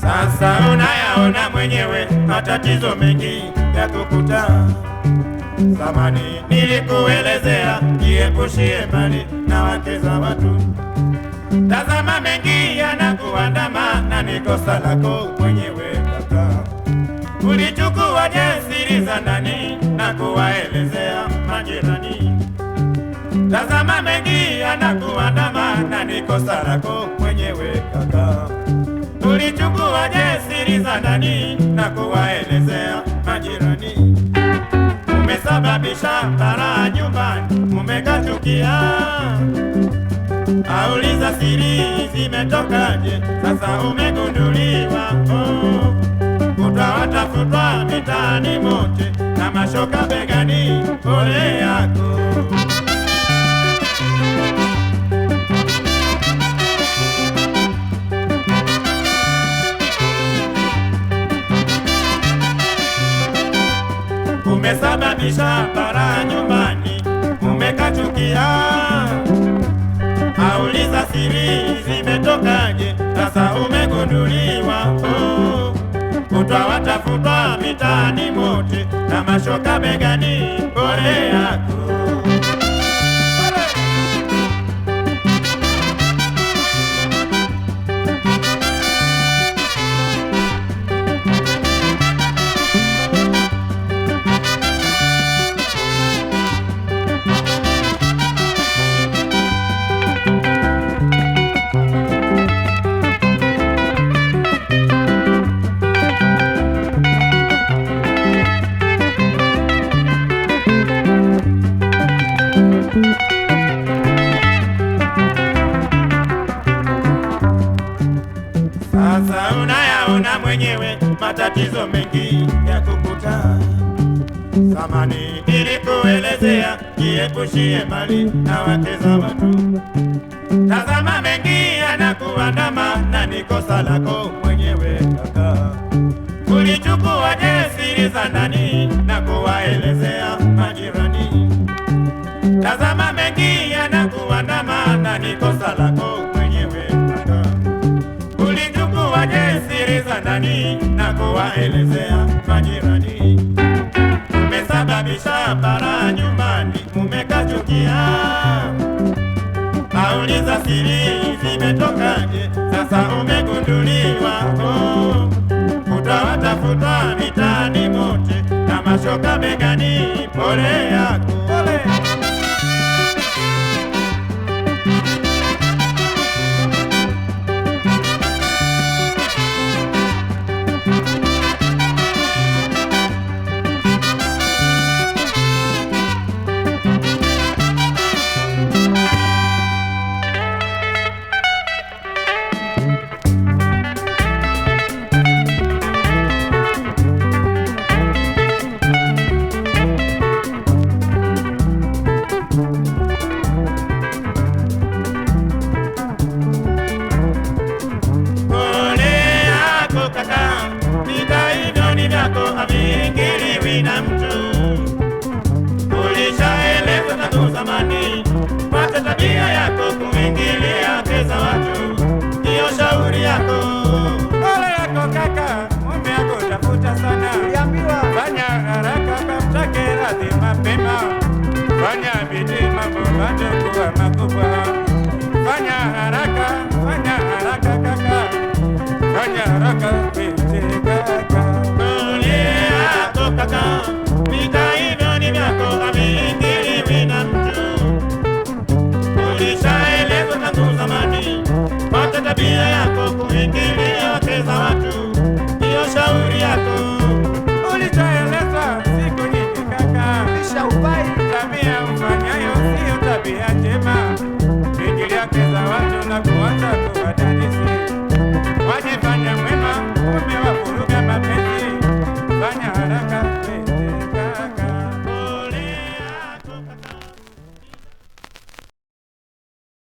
Sasa unayaona mwenyewe matatizo mengi ya kukuta. Zamani nilikuelezea jiepushie mali na wake za watu. Tazama mengi yanakuandama na ni kosa lako mwenyewe kaka. Ulichukua siri za ndani na kuwaelezea majirani. Tazama mengi yanakuandama na ni kosa lako mwenyewe kaka. Ulichukua siri za ndani na kuwaelezea majirani. Umesababisha balaa nyumbani, umekachukia. Auliza siri zimetokaje, sasa umegunduliwa. Utawatafutwa mitaani mote na mashoka begani, pole yako. Umesababisha balaa nyumbani, umekachukia. Auliza siri zimetokaje, sasa umegunduliwa. Utawatafutwa mitaani mote na mashoka begani, pole yako. Sasa unayaona mwenyewe matatizo mengi ya kukuta. Zamani nilikuelezea jiepushie mali na wake za watu. Tazama mengi yanakuandama na ni kosa lako mwenyewe kaka. Ulichukua siri za ndani na kuwaelezea majirani. Tazama mengi yanakuandama na ni kosa lako mwenyewe kaka. Ulichukua siri za ndani na kuwaelezea majirani. Umesababisha balaa nyumbani, umekachukia. Auliza siri zimetokaje, sasa umegunduliwa. Utawatafutwa mitaani mote na mashoka begani, pole yako. Haviingiliwi na mtu. Ulishaeleza tangu zamani, wacha tabia yako kuingilia keza watu. Hiyo shauri yako. Pole yako kaka, mume yako tafuta sana. Fanya haraka kamtake radhi mapema. Fanya bidii mambo bado kuwa makubwa. Fanya haraka kaka. Fanya haraka binti kaka.